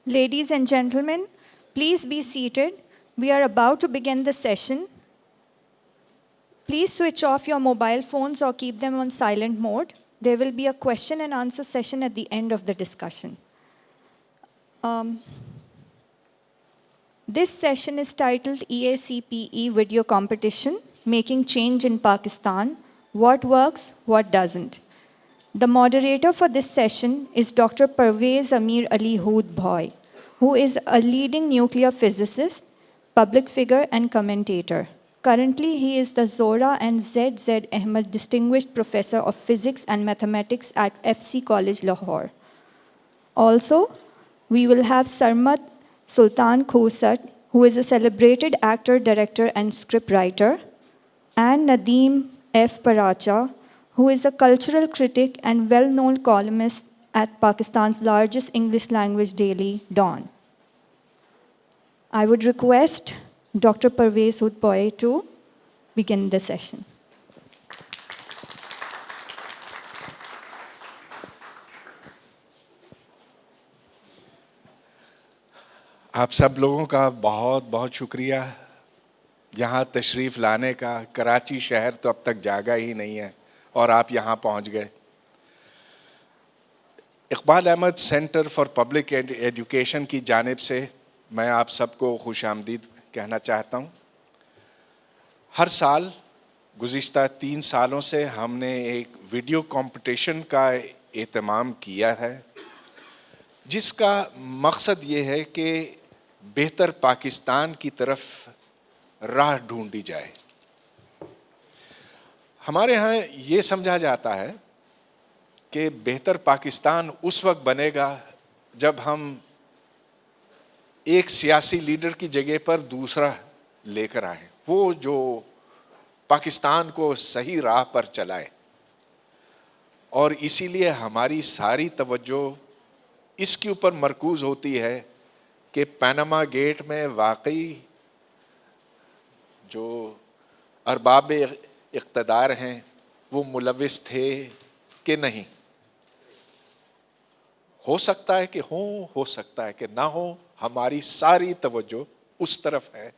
Ladies and gentlemen, please be seated. We are about to begin the session. Please switch off your mobile phones or keep them on silent mode. There will be a question and answer session at the end of the discussion. This session is titled EACPE Video Competition, Making Change in Pakistan, What Works, What Doesn't. The moderator for this session is Dr. Parvez Amir Ali Hood Bhoy, who is a leading nuclear physicist, public figure, and commentator. Currently, he is the Zora and Z. Ahmed Distinguished Professor of Physics and Mathematics at FC College, Lahore. Also, we will have Sarmat Sultan Khosat, who is a celebrated actor, director, and scriptwriter, and Nadeem F. Paracha, who is a cultural critic and well-known columnist at Pakistan's largest English language daily, Dawn. I would request Dr. Parvez Hood Bhoy to begin the session. آپ سب لوگوں کا بہت بہت شکریہ یہاں تشریف لانے کا. کراچی شہر تو اب تک جاگا ہی نہیں ہے اور آپ یہاں پہنچ گئے. Iqbal Ahmad Centre for Public Education کی جانب سے میں آپ سب کو خوش آمدید کہنا چاہتا ہوں. ہر سال گزشتہ 3 سالوں سے ہم نے ایک ویڈیو کمپٹیشن کا اہتمام کیا ہے جس کا مقصد یہ ہے کہ بہتر پاکستان کی طرف راہ ڈھونڈی جائے. ہمارے ہاں یہ سمجھا جاتا ہے کہ بہتر پاکستان اس وقت بنے گا جب ہم ایک سیاسی لیڈر کی جگہ پر دوسرا لے کر آئیں, وہ جو پاکستان کو صحیح راہ پر چلائے. اور اسی لیے ہماری ساری توجہ اس کے اوپر مرکوز ہوتی ہے کہ پیناما گیٹ میں واقعی جو ارباب اقتدار ہیں وہ ملوث تھے کہ نہیں. ہو سکتا ہے کہ ہوں, ہو سکتا ہے کہ نہ ہو. ہماری ساری توجہ اس طرف ہے.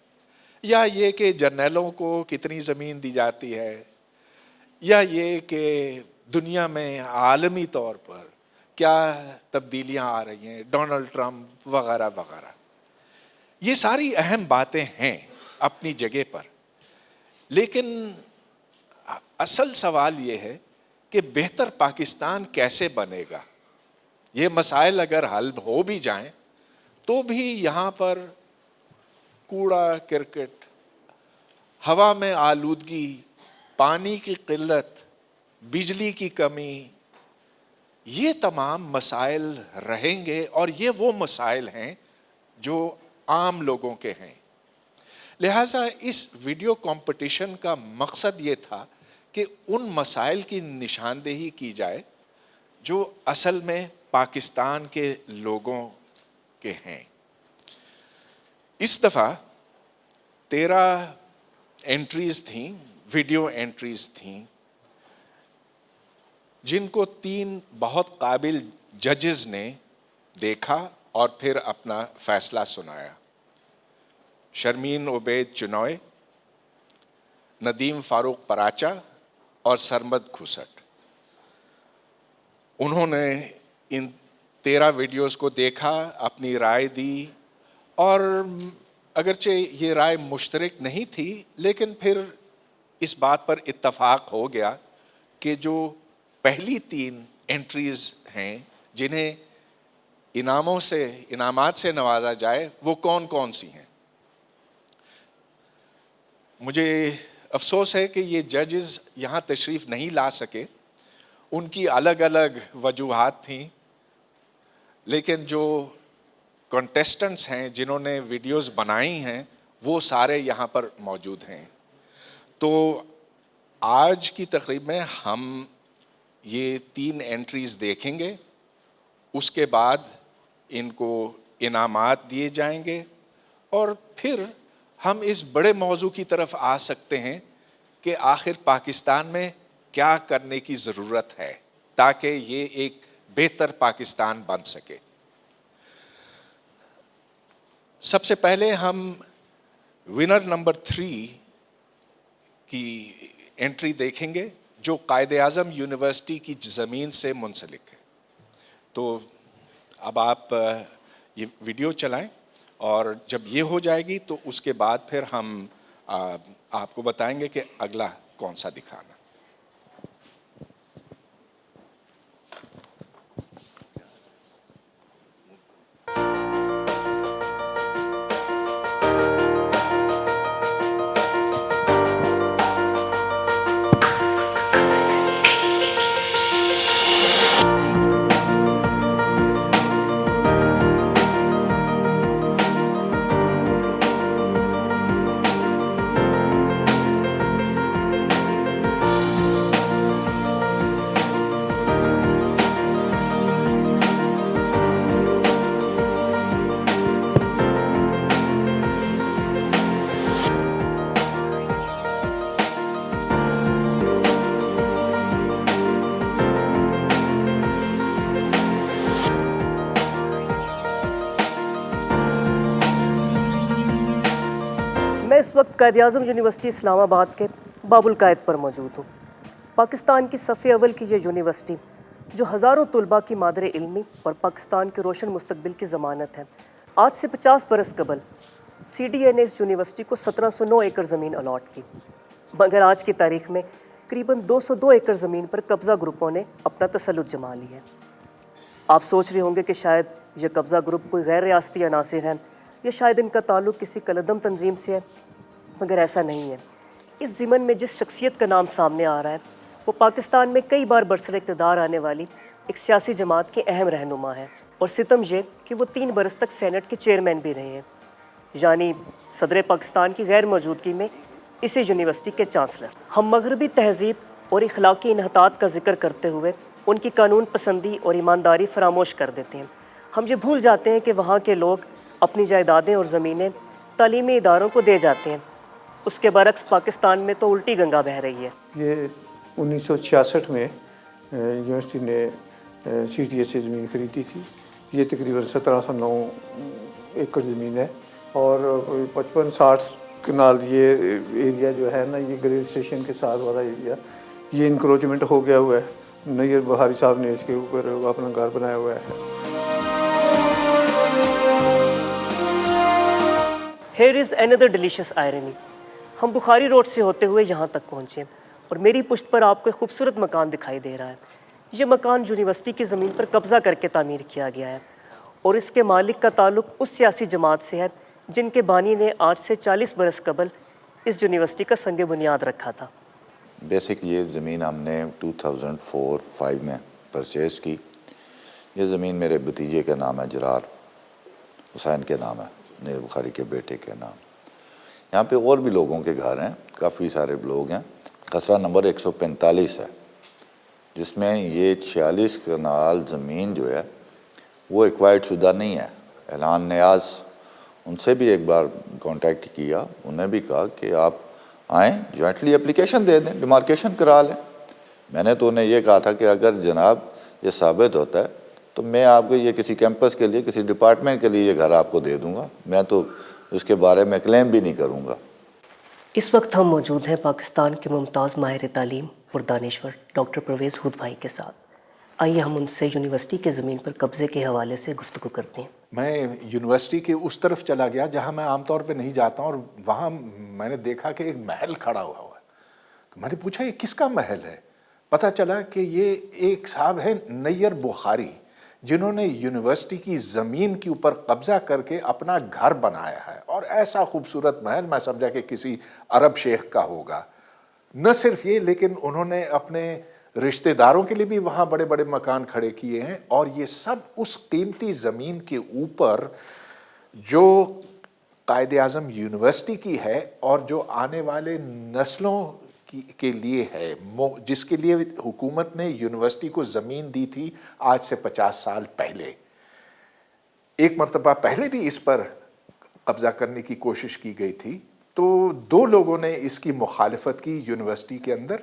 یا یہ کہ جرنیلوں کو کتنی زمین دی جاتی ہے, یا یہ کہ دنیا میں عالمی طور پر کیا تبدیلیاں آ رہی ہیں, ڈونلڈ ٹرمپ وغیرہ وغیرہ. یہ ساری اہم باتیں ہیں اپنی جگہ پر, لیکن اصل سوال یہ ہے کہ بہتر پاکستان کیسے بنے گا. یہ مسائل اگر حل ہو بھی جائیں تو بھی یہاں پر کوڑا کرکٹ, ہوا میں آلودگی, پانی کی قلت, بجلی کی کمی, یہ تمام مسائل رہیں گے. اور یہ وہ مسائل ہیں جو عام لوگوں کے ہیں. لہٰذا اس ویڈیو کمپٹیشن کا مقصد یہ تھا کہ ان مسائل کی نشاندہی کی جائے جو اصل میں پاکستان کے لوگوں کے ہیں. اس دفعہ 13 انٹریز تھیں, ویڈیو انٹریز تھیں, جن کو 3 بہت قابل ججز نے دیکھا اور پھر اپنا فیصلہ سنایا. شرمین عبید چنوئے, ندیم فاروق پراچا اور سرمد کھوسٹ. انہوں نے ان 13 ویڈیوز کو دیکھا, اپنی رائے دی, اور اگرچہ یہ رائے مشترک نہیں تھی لیکن پھر اس بات پر اتفاق ہو گیا کہ جو پہلی 3 انٹریز ہیں جنہیں انعامات سے نوازا جائے وہ کون کون سی ہیں. مجھے افسوس ہے کہ یہ ججز یہاں تشریف نہیں لا سکے, ان کی الگ الگ وجوہات تھیں, لیکن جو کنٹیسٹنٹس ہیں جنہوں نے ویڈیوز بنائی ہیں وہ سارے یہاں پر موجود ہیں. تو آج کی تقریب میں ہم یہ 3 انٹریز دیکھیں گے, اس کے بعد ان کو انعامات دیے جائیں گے, اور پھر ہم اس بڑے موضوع کی طرف آ سکتے ہیں کہ آخر پاکستان میں کیا کرنے کی ضرورت ہے تاکہ یہ ایک بہتر پاکستان بن سکے. سب سے پہلے ہم ونر نمبر 3 کی انٹری دیکھیں گے جو قائد اعظم یونیورسٹی کی زمین سے منسلک ہے. تو اب آپ یہ ویڈیو چلائیں اور جب یہ ہو جائے گی تو اس کے بعد پھر ہم آپ کو بتائیں گے کہ اگلا کون سا دکھانا. میں اس وقت قائد اعظم یونیورسٹی اسلام آباد کے باب القائد پر موجود ہوں. پاکستان کی صف اول کی یہ یونیورسٹی جو ہزاروں طلباء کی مادر علمی اور پاکستان کے روشن مستقبل کی ضمانت ہے، آج سے 50 برس قبل CDA نے اس یونیورسٹی کو 1709 ایکڑ زمین الاٹ کی، مگر آج کی تاریخ میں قریباً 202 ایکڑ زمین پر قبضہ گروپوں نے اپنا تسلط جما لیا ہے. آپ سوچ رہے ہوں گے کہ شاید یہ قبضہ گروپ کوئی غیر ریاستی عناصر ہیں یا شاید ان کا تعلق کسی کالعدم تنظیم سے ہے، مگر ایسا نہیں ہے. اس ضمن میں جس شخصیت کا نام سامنے آ رہا ہے وہ پاکستان میں کئی بار برسر اقتدار آنے والی ایک سیاسی جماعت کے اہم رہنما ہے، اور ستم یہ کہ وہ 3 برس تک سینٹ کے چیئرمین بھی رہے ہیں، یعنی صدر پاکستان کی غیر موجودگی میں اسی یونیورسٹی کے چانسلر. ہم مغربی تہذیب اور اخلاقی انحطاط کا ذکر کرتے ہوئے ان کی قانون پسندی اور ایمانداری فراموش کر دیتے ہیں. ہم یہ بھول جاتے ہیں کہ وہاں کے لوگ اپنی جائیدادیں اور زمینیں تعلیمی اداروں کو دے جاتے ہیں. اس کے برعکس پاکستان میں تو الٹی گنگا بہہ رہی ہے. یہ 1966 میں یونیورسٹی نے CDA سے زمین خریدی تھی. یہ تقریباً 1709 ایکڑ زمین ہے اور 55-60 کنال یہ ایریا جو ہے نا، یہ گریڈ اسٹیشن کے ساتھ والا ایریا، یہ انکروچمنٹ ہو گیا ہوا ہے. نیر بہاری صاحب نے اس کے اوپر اپنا گھر بنایا ہوا ہے. Here is another delicious irony. ہم بخاری روڈ سے ہوتے ہوئے یہاں تک پہنچے اور میری پشت پر آپ کو ایک خوبصورت مکان دکھائی دے رہا ہے. یہ مکان یونیورسٹی کی زمین پر قبضہ کر کے تعمیر کیا گیا ہے اور اس کے مالک کا تعلق اس سیاسی جماعت سے ہے جن کے بانی نے آج سے 40 برس قبل اس یونیورسٹی کا سنگ بنیاد رکھا تھا. بیسک یہ زمین ہم نے 2004-05 میں پرچیز کی. یہ زمین میرے بھتیجے کا نام ہے، جرار حسین کے نام ہے، نیر بخاری کے بیٹے کے نام. یہاں پہ اور بھی لوگوں کے گھر ہیں، کافی سارے لوگ ہیں. خسرہ نمبر 145 ہے، جس میں یہ 46 کنال زمین جو ہے وہ ایکوائرڈ شدہ نہیں ہے. اعلان نیاز ان سے بھی ایک بار کانٹیکٹ کیا، انہیں بھی کہا کہ آپ آئیں جوائنٹلی اپلیکیشن دے دیں، ڈیمارکیشن کرا لیں. میں نے تو انہیں یہ کہا تھا کہ اگر جناب یہ ثابت ہوتا ہے تو میں آپ کو یہ کسی کیمپس کے لیے، کسی ڈپارٹمنٹ کے لیے یہ گھر آپ کو دے دوں گا، میں تو اس کے بارے میں کلیم بھی نہیں کروں گا. اس وقت ہم موجود ہیں پاکستان کے ممتاز ماہر تعلیم اور دانشور ڈاکٹر پرویز ہود بھائی کے ساتھ. آئیے ہم ان سے یونیورسٹی کے زمین پر قبضے کے حوالے سے گفتگو کرتے ہیں. میں یونیورسٹی کے اس طرف چلا گیا جہاں میں عام طور پہ نہیں جاتا ہوں، اور وہاں میں نے دیکھا کہ ایک محل کھڑا ہوا ہے. تو میں نے پوچھا یہ کس کا محل ہے؟ پتہ چلا کہ یہ ایک صاحب ہے نیر بخاری، جنہوں نے یونیورسٹی کی زمین کے اوپر قبضہ کر کے اپنا گھر بنایا ہے. اور ایسا خوبصورت محل، میں سمجھا کہ کسی عرب شیخ کا ہوگا. نہ صرف یہ، لیکن انہوں نے اپنے رشتہ داروں کے لیے بھی وہاں بڑے بڑے مکان کھڑے کیے ہیں. اور یہ سب اس قیمتی زمین کے اوپر جو قائد اعظم یونیورسٹی کی ہے اور جو آنے والے نسلوں کے لیے ہے، جس کے لیے حکومت نے یونیورسٹی کو زمین دی تھی آج سے 50 سال پہلے. ایک مرتبہ پہلے بھی اس پر قبضہ کرنے کی کوشش کی گئی تھی، تو 2 لوگوں نے اس کی مخالفت کی یونیورسٹی کے اندر،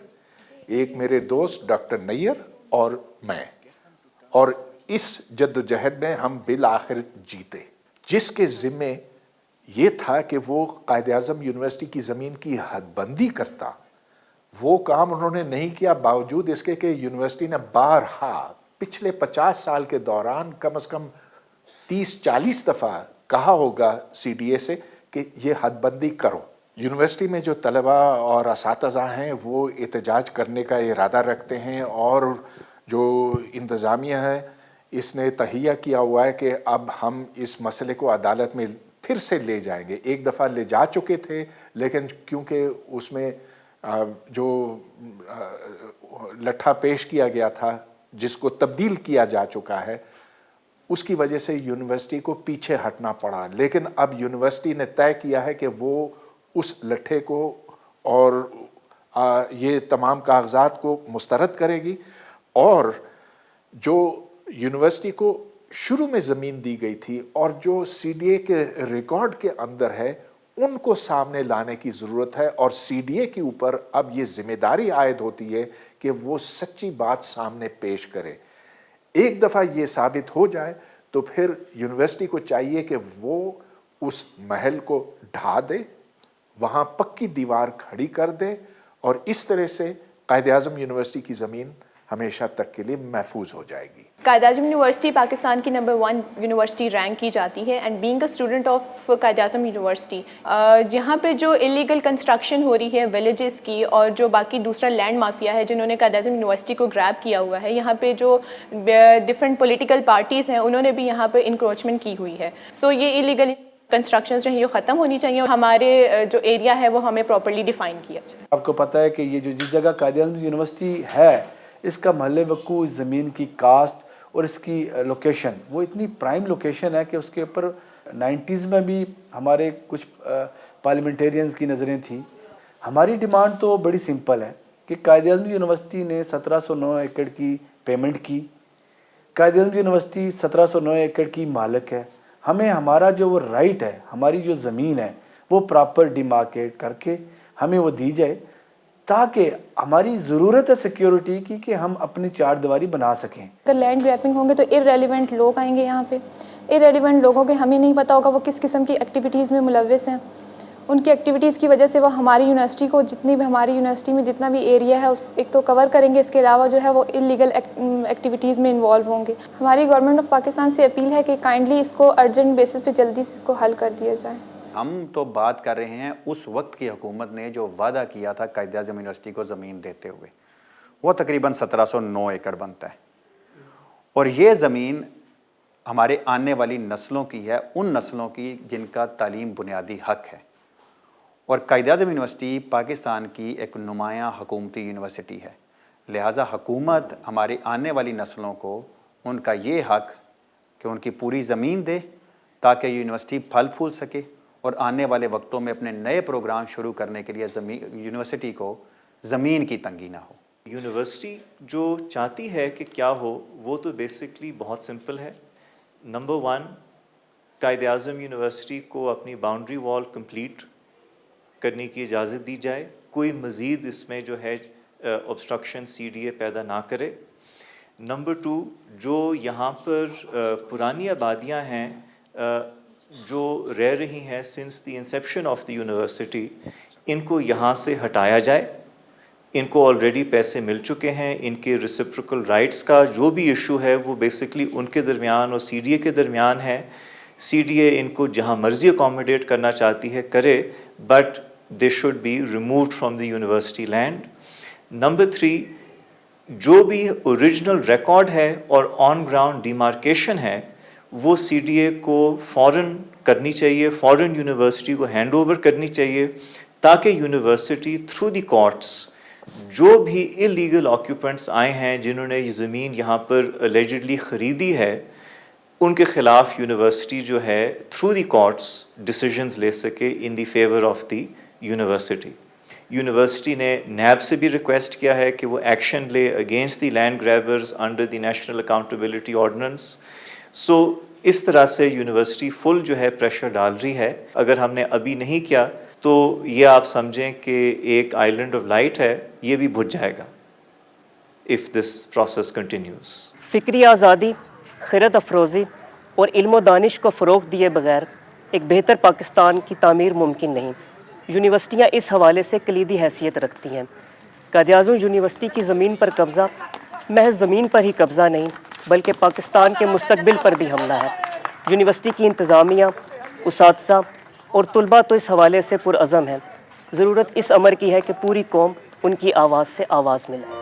ایک میرے دوست ڈاکٹر نیر اور میں. اور اس جد و جہد میں ہم بالآخر جیتے، جس کے ذمے یہ تھا کہ وہ قائد اعظم یونیورسٹی کی زمین کی حد بندی کرتا. وہ کام انہوں نے نہیں کیا، باوجود اس کے کہ یونیورسٹی نے بارہا پچھلے 50 سال کے دوران کم از کم 30-40 دفعہ کہا ہوگا سی ڈی اے سے کہ یہ حد بندی کرو. یونیورسٹی میں جو طلباء اور اساتذہ ہیں وہ احتجاج کرنے کا ارادہ رکھتے ہیں، اور جو انتظامیہ ہے اس نے تہیہ کیا ہوا ہے کہ اب ہم اس مسئلے کو عدالت میں پھر سے لے جائیں گے. ایک دفعہ لے جا چکے تھے، لیکن کیونکہ اس میں جو لٹھا پیش کیا گیا تھا جس کو تبدیل کیا جا چکا ہے، اس کی وجہ سے یونیورسٹی کو پیچھے ہٹنا پڑا. لیکن اب یونیورسٹی نے طے کیا ہے کہ وہ اس لٹھے کو اور یہ تمام کاغذات کو مسترد کرے گی، اور جو یونیورسٹی کو شروع میں زمین دی گئی تھی اور جو سی ڈی اے کے ریکارڈ کے اندر ہے ان کو سامنے لانے کی ضرورت ہے، اور سی ڈی اے کے اوپر اب یہ ذمہ داری عائد ہوتی ہے کہ وہ سچی بات سامنے پیش کرے. ایک دفعہ یہ ثابت ہو جائے تو پھر یونیورسٹی کو چاہیے کہ وہ اس محل کو ڈھا دے، وہاں پکی دیوار کھڑی کر دے، اور اس طرح سے قائد اعظم یونیورسٹی کی زمین ہمیشہ تک کے لیے محفوظ ہو جائے گی. قائد اعظم یونیورسٹی پاکستان کی نمبر 1 یونیورسٹی رینک کی جاتی ہے، and being a student of Quaid Azam university, یہاں پہ جو انلیگل کنسٹرکشن ہو رہی ہے ولیجز کی، اور جو باقی دوسرا لینڈ مافیا ہے جنہوں نے قائد اعظم یونیورسٹی کو گریب کیا ہوا ہے، یہاں پہ جو ڈفرینٹ پولیٹیکل پارٹیز ہیں انہوں نے بھی یہاں پہ انکروچمنٹ کی ہوئی ہے. سو یہ انلیگل کنسٹرکشنز جو ہیں یہ ختم ہونی چاہیے، اور ہمارے جو ایریا ہے وہ ہمیں پراپرلی ڈیفائن کیا جائے. آپ کو پتہ ہے کہ یہ جو جس جگہ قائد اعظم یونیورسٹی ہے اس کا محل وقوع، اس زمین کی کاسٹ اور اس کی لوکیشن وہ اتنی پرائم لوکیشن ہے کہ اس کے اوپر 90s میں بھی ہمارے کچھ پارلیمنٹیرینز کی نظریں تھیں. ہماری ڈیمانڈ تو بڑی سمپل ہے کہ قائد اعظم یونیورسٹی نے 1709 ایکڑ کی پیمنٹ کی. قائد اعظم یونیورسٹی 1709 ایکڑ کی مالک ہے. ہمیں ہمارا جو وہ رائٹ ہے، ہماری جو زمین ہے وہ پراپر ڈیمارکیٹ کر کے ہمیں وہ دی جائے، تاکہ ہماری ضرورت ہے سیکیورٹی کی کہ ہم اپنی چار دیواری بنا سکیں. اگر لینڈ گریپنگ ہوں گے تو ارریلیونٹ لوگ آئیں گے یہاں پہ. ارریلیونٹ لوگوں کے ہمیں نہیں پتہ ہوگا وہ کس قسم کی ایکٹیویٹیز میں ملوث ہیں. ان کی ایکٹیویٹیز کی وجہ سے وہ ہماری یونیورسٹی کو جتنی بھی ہماری یونیورسٹی میں جتنا بھی ایریا ہے اس ایک تو کور کریں گے، اس کے علاوہ جو ہے وہ انلیگل ایکٹیویٹیز میں انوالو ہوں گے. ہماری گورنمنٹ آف پاکستان سے اپیل ہے کہ کائنڈلی اس کو ارجنٹ بیسس پہ جلدی سے اس کو حل کر دیا جائے. ہم تو بات کر رہے ہیں اس وقت کی حکومت نے جو وعدہ کیا تھا قائد اعظم یونیورسٹی کو زمین دیتے ہوئے، وہ تقریباً 1709 ایکڑ بنتا ہے، اور یہ زمین ہمارے آنے والی نسلوں کی ہے، ان نسلوں کی جن کا تعلیم بنیادی حق ہے. اور قائد اعظم یونیورسٹی پاکستان کی ایک نمایاں حکومتی یونیورسٹی ہے، لہٰذا حکومت ہماری آنے والی نسلوں کو ان کا یہ حق کہ ان کی پوری زمین دے تاکہ یونیورسٹی پھل پھول سکے، اور آنے والے وقتوں میں اپنے نئے پروگرام شروع کرنے کے لیے یونیورسٹی کو زمین کی تنگی نہ ہو. یونیورسٹی جو چاہتی ہے کہ کیا ہو وہ تو بیسکلی بہت سمپل ہے. نمبر 1، قائد اعظم یونیورسٹی کو اپنی باؤنڈری وال کمپلیٹ کرنے کی اجازت دی جائے، کوئی مزید اس میں جو ہے obstruction سی ڈی اے پیدا نہ کرے. نمبر 2، جو یہاں پر پرانی آبادیاں ہیں جو رہ رہی ہیں since the inception of the university, ان کو یہاں سے ہٹایا جائے. ان کو آلریڈی پیسے مل چکے ہیں، ان کے ریسیپریکل رائٹس کا جو بھی ایشو ہے وہ بیسکلی ان کے درمیان اور سی ڈی اے کے درمیان ہے. سی ڈی اے ان کو جہاں مرضی اکوموڈیٹ کرنا چاہتی ہے کرے، but they should be removed from the university land. Number 3، جو بھی اوریجنل ریکارڈ ہے اور آن گراؤنڈ ڈیمارکیشن ہے وہ سی ڈی اے کو فوراً کرنی چاہیے، فوراً یونیورسٹی کو ہینڈ اوور کرنی چاہیے، تاکہ یونیورسٹی تھرو دی کورٹس جو بھی انلیگل آکیوپینٹس آئے ہیں جنہوں نے یہ زمین یہاں پر الیجڈلی خریدی ہے ان کے خلاف یونیورسٹی جو ہے تھرو دی کورٹس ڈیسیژنز لے سکے in the favour of the university. University نے نیب سے بھی ریکویسٹ کیا ہے کہ وہ ایکشن لے against the land grabbers under the national accountability ordinance. سو اس طرح سے یونیورسٹی فل جو ہے پریشر ڈال رہی ہے. اگر ہم نے ابھی نہیں کیا تو یہ آپ سمجھیں کہ ایک آئیلینڈ آف لائٹ ہے، یہ بھی بجھ جائے گا if this process continues. فکری آزادی، خیرت افروزی اور علم و دانش کو فروغ دیے بغیر ایک بہتر پاکستان کی تعمیر ممکن نہیں. یونیورسٹیاں اس حوالے سے کلیدی حیثیت رکھتی ہیں. قائد-اعظم یونیورسٹی کی زمین پر قبضہ محض زمین پر ہی قبضہ نہیں بلکہ پاکستان کے مستقبل پر بھی حملہ ہے. یونیورسٹی کی انتظامیہ، اساتذہ اور طلباء تو اس حوالے سے پرعزم ہیں. ضرورت اس امر کی ہے کہ پوری قوم ان کی آواز سے آواز ملائے.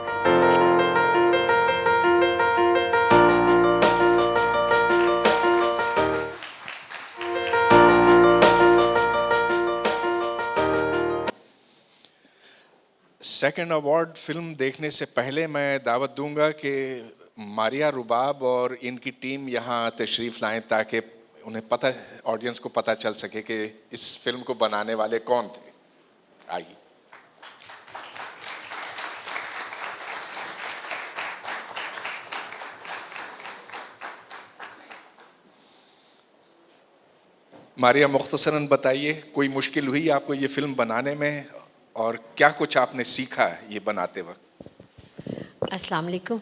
سیکنڈ ایوارڈ فلم دیکھنے سے پہلے میں دعوت دوں گا کہ ماریا رباب اور ان کی ٹیم یہاں تشریف لائیں تاکہ انہیں پتہ آڈینس کو پتہ چل سکے کہ اس فلم کو بنانے والے کون تھے. آئیے. ماریا مختصراً بتائیے کوئی مشکل ہوئی آپ کو یہ فلم بنانے میں اور کیا کچھ آپ نے سیکھا یہ بناتے وقت؟ السلام علیکم.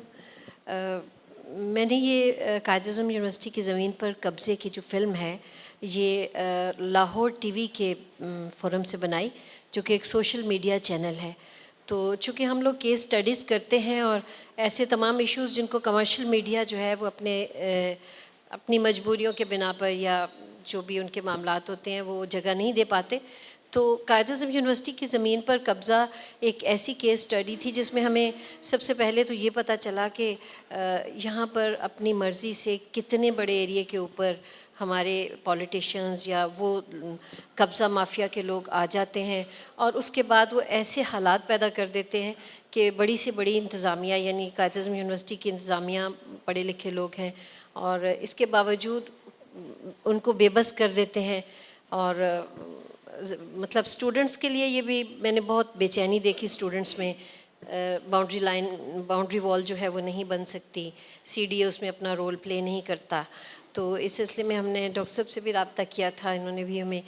میں نے یہ قائد-اعظم یونیورسٹی کی زمین پر قبضے کی جو فلم ہے یہ لاہور ٹی وی کے فورم سے بنائی جو کہ ایک سوشل میڈیا چینل ہے. تو چونکہ ہم لوگ کیس سٹڈیز کرتے ہیں اور ایسے تمام ایشوز جن کو کمرشل میڈیا جو ہے وہ اپنی مجبوریوں کے بنا پر یا جو بھی ان کے معاملات ہوتے ہیں وہ جگہ نہیں دے پاتے، تو قائد-اعظم یونیورسٹی کی زمین پر قبضہ ایک ایسی کیس سٹڈی تھی جس میں ہمیں سب سے پہلے تو یہ پتہ چلا کہ یہاں پر اپنی مرضی سے کتنے بڑے ایریے کے اوپر ہمارے پولیٹیشنز یا وہ قبضہ مافیا کے لوگ آ جاتے ہیں اور اس کے بعد وہ ایسے حالات پیدا کر دیتے ہیں کہ بڑی سے بڑی انتظامیہ یعنی قائد-اعظم یونیورسٹی کی انتظامیہ پڑھے لکھے لوگ ہیں اور اس کے باوجود ان کو بے بس کر دیتے ہیں. اور مطلب اسٹوڈنٹس کے لیے یہ بھی میں نے بہت بے چینی دیکھی اسٹوڈنٹس میں. باؤنڈری وال جو ہے وہ نہیں بن سکتی، سی ڈی اے اس میں اپنا رول پلے نہیں کرتا. تو اس سلسلے میں ہم نے ڈاکٹر صاحب سے بھی رابطہ کیا تھا، انہوں نے بھی ہمیں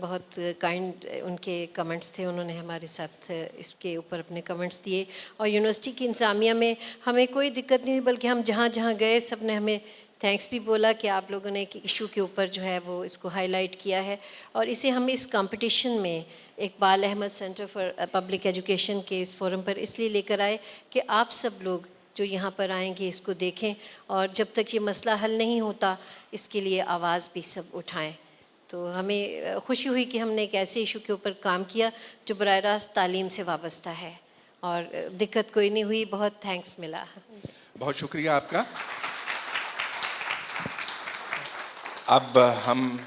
بہت کائنڈ ان کے کمنٹس تھے، انہوں نے ہمارے ساتھ اس کے اوپر اپنے کمنٹس دیے. اور یونیورسٹی کی انتظامیہ میں ہمیں کوئی دقت نہیں ہوئی بلکہ ہم جہاں جہاں گئے سب نے ہمیں تھینکس بھی بولا کہ آپ لوگوں نے ایک ایشو کے اوپر جو ہے وہ اس کو ہائی لائٹ کیا ہے. اور اسے ہم اس کمپٹیشن میں Iqbal Ahmad Centre for Public Education کے اس فورم پر اس لیے لے کر آئے کہ آپ سب لوگ جو یہاں پر آئیں گے اس کو دیکھیں اور جب تک یہ مسئلہ حل نہیں ہوتا اس کے لیے آواز بھی سب اٹھائیں. تو ہمیں خوشی ہوئی کہ ہم نے ایک ایسے ایشو کے اوپر کام کیا جو براہ راست تعلیم سے وابستہ ہے اور دقت کوئی نہیں ہوئی. بہت تھینکس ملا. بہت شکریہ آپ کا. اب ہم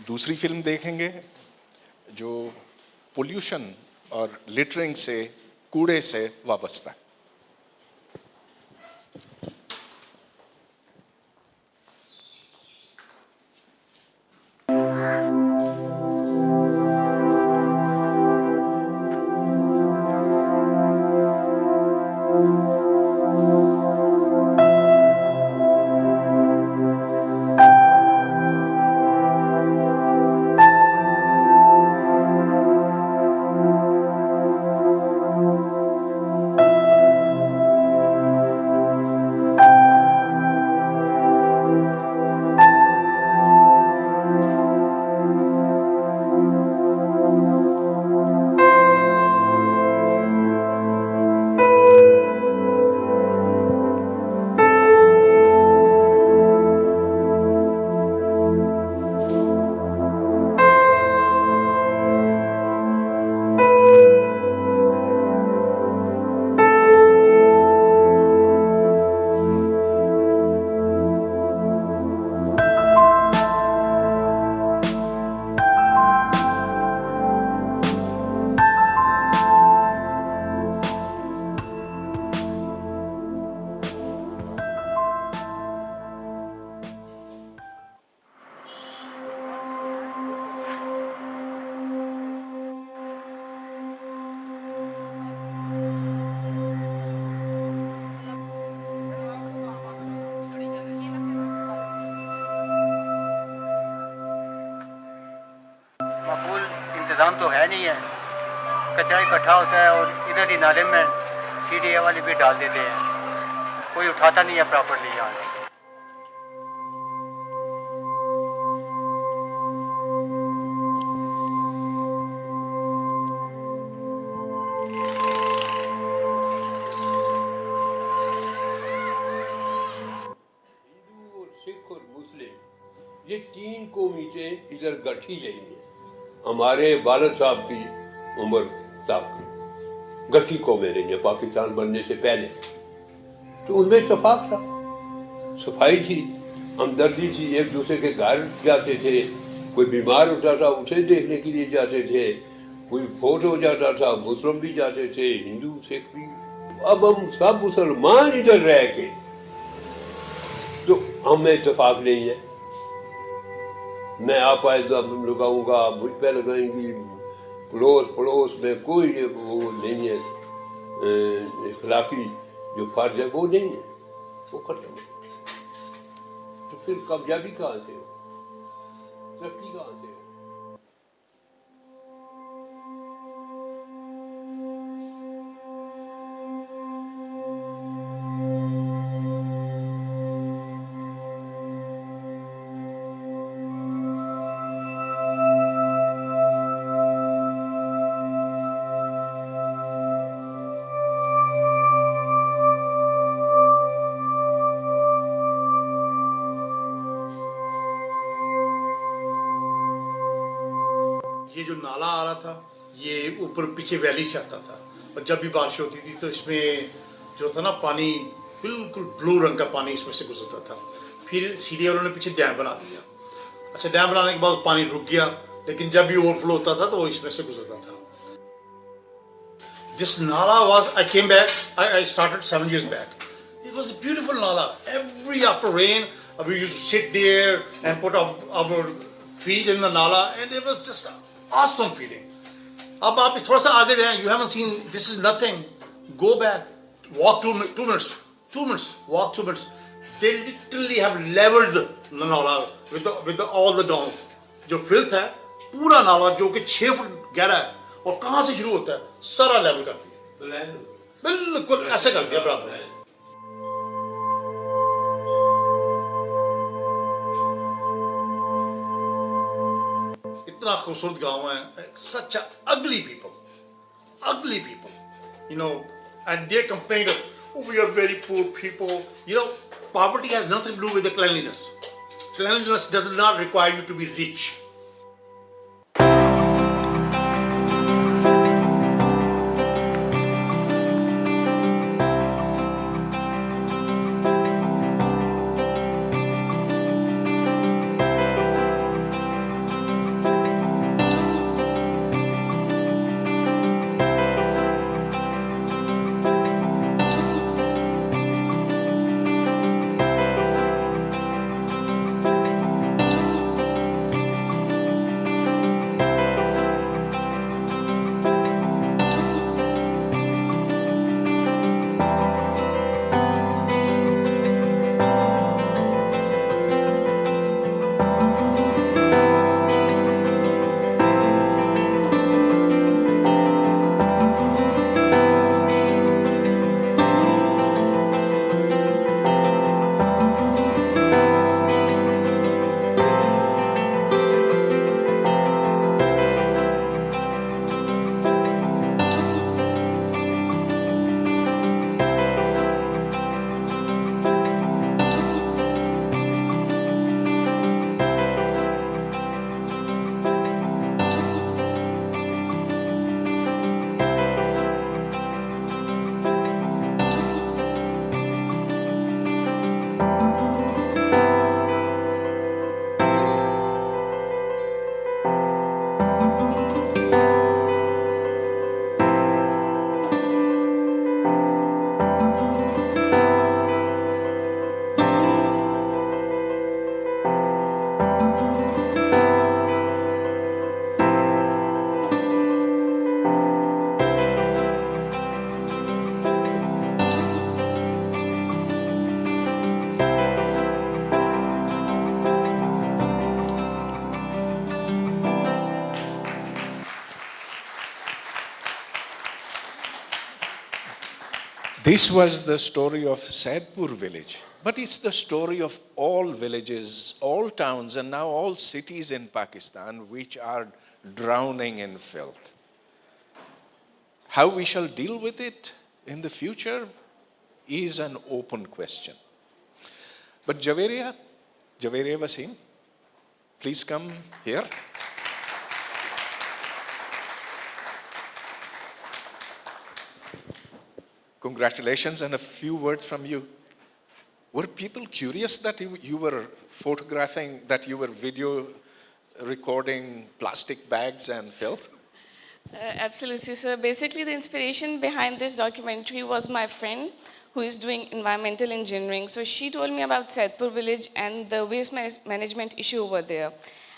دوسری فلم دیکھیں گے جو پولیوشن اور لٹرنگ سے، کوڑے سے وابستہ ہے. مقبول انتظام تو ہے نہیں ہے، کچرا اکٹھا ہوتا ہے اور ادھر ہی نالے میں سی ڈی اے والی بھی ڈال دیتے ہیں، کوئی اٹھاتا نہیں ہے پراپرلی یہاں سے. ادھر گٹھی نہیں ہے. ہمارے والد صاحب کی عمر صاحب کی گٹھی قومیں رہی ہیں پاکستان بننے سے پہلے, تو ان میں اتفاق تھا, صفائی تھی, ہمدردی تھی, ایک دوسرے کے گھر جاتے تھے, کوئی بیمار ہوتا تھا اسے دیکھنے کے لیے جاتے تھے, کوئی فوت ہو جاتا تھا مسلم بھی جاتے تھے, ہندو سکھ بھی. اب ہم سب مسلمان ادھر رہ کے تو ہم میں اتفاق نہیں ہے. میں آپ الزام لگاؤں گا, مجھ پہ لگائیں گی, پڑوس میں کوئی وہ نہیں ہے, اخلاقی جو فرض ہے وہ نہیں ہے, وہ ختم ہے. تو پھر قبضہ بھی کہاں سے ہو, ترقی کہاں سے ہو؟ یہ جو نالا آ رہا تھا یہ اوپر پیچھے ویلی سے آتا تھا, اور جب بھی بارش ہوتی تھی تو اس میں جو تھا نا پانی بالکل بلو رنگ کا پانی اس میں سے گزرتا تھا. پھر سی ڈی والوں نے پیچھے ڈیم بنا دیا. اچھا ڈیم بنانے کے بعد پانی رک گیا, لیکن جب بھی اوور فلو ہوتا تھا تو وہ اس میں سے گزرتا تھا. This Nala was, I came back, I started 7 years back. It was a beautiful Nala. Every after rain, we used to sit there and put our feet in the Nala, and it was just an awesome feeling. Ab aap thoda sa aage jaye, you haven't seen, this is nothing. Go back, walk 2 minutes, walk 2 minutes. They literally have leveled the Nala with all the down. جو filth ہے, پورا نالا جو کہ 6 fit گہرا ہے, اور کہاں سے شروع ہوتا ہے سارا لیول کر دیا, بالکل ایسے کر دیا برابر. اتنا خوبصورت گاؤں ہے, such a ugly people, you know, and they complain of, oh, we are very poor people. You know, poverty has nothing to do with the cleanliness. Cleanliness does not require you to be rich. This was the story of Saidpur village, but it's the story of all villages, all towns, and now all cities in Pakistan which are drowning in filth. How we shall deal with it in the future is an open question. But Javeria Wasim, please come here. Congratulations, and a few words from you. Were people curious that you were photographing, that you were video recording plastic bags and filth? Absolutely, sir. Basically, the inspiration behind this documentary was my friend who is doing environmental engineering. So she told me about Saidpur village and the waste management issue over there.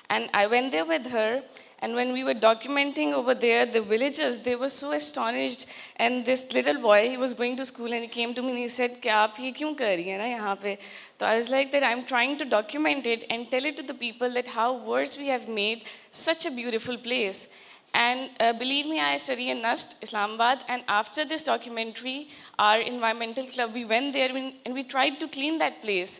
And I went there with her, and when we were documenting over there, the villagers, they were so astonished. And this little boy, he was going to school and he came to me and he said, "Kya aap ye kyun kar rahi hai na yahan pe?" So I was like that I'm trying to document it and tell it to the people that how worse we have made such a beautiful place. And believe me, I study in NUST, Islamabad, and after this documentary, our environmental club, we went there and we tried to clean that place.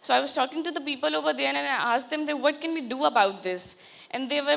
So I was talking to the people over there and I asked them that what can we do about this? And they were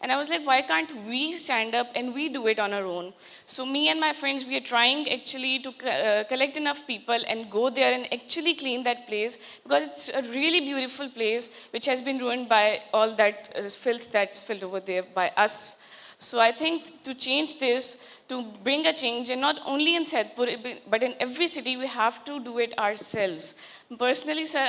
And I was like, why can't we stand up and we do it on our own? So me and my friends, we are trying actually to collect enough people and go there and actually clean that place, because it's a really beautiful place which has been ruined by all that filth that's filled over there by us. So I think to change this, to bring a change, and not only in Saidpur, but in every city, we have to do it ourselves. Personally, sir,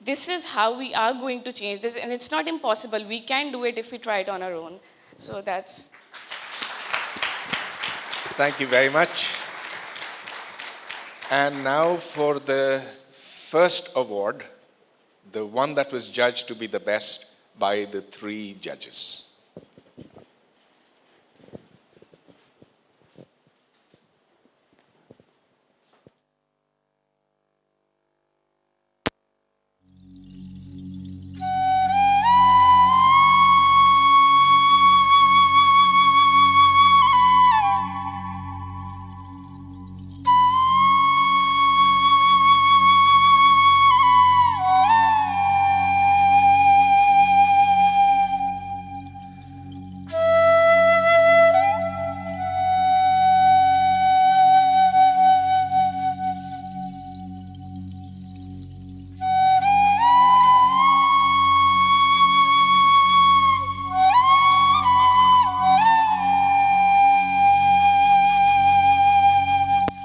This is how we are going to change this, and it's not impossible. We can do it if we try it on our own. So that's. Thank you very much. And now for the first award, the one that was judged to be the best by the 3 judges.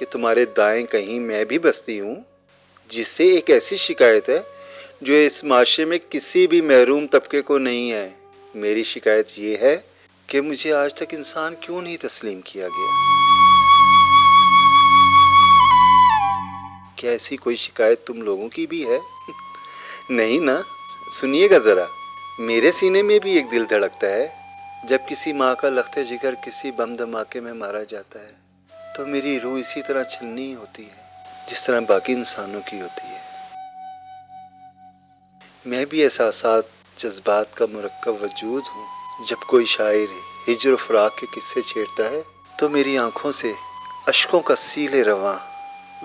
کہ تمہارے دائیں کہیں میں بھی بستی ہوں، جس سے ایک ایسی شکایت ہے جو اس معاشرے میں کسی بھی محروم طبقے کو نہیں ہے۔ میری شکایت یہ ہے کہ مجھے آج تک انسان کیوں نہیں تسلیم کیا گیا؟ کیا ایسی کوئی شکایت تم لوگوں کی بھی ہے؟ نہیں نا؟ سنیے گا ذرا، میرے سینے میں بھی ایک دل دھڑکتا ہے جب کسی ماں کا لخت جگر کسی بم دھماکے میں مارا جاتا ہے، تو میری روح اسی طرح چھلنی ہوتی ہے جس طرح باقی انسانوں کی ہوتی ہے۔ میں بھی احساسات، جذبات کا مرکب وجود ہوں۔ جب کوئی شاعر ہجر و فراق کے قصے چھیڑتا ہے تو میری آنکھوں سے اشکوں کا سیل رواں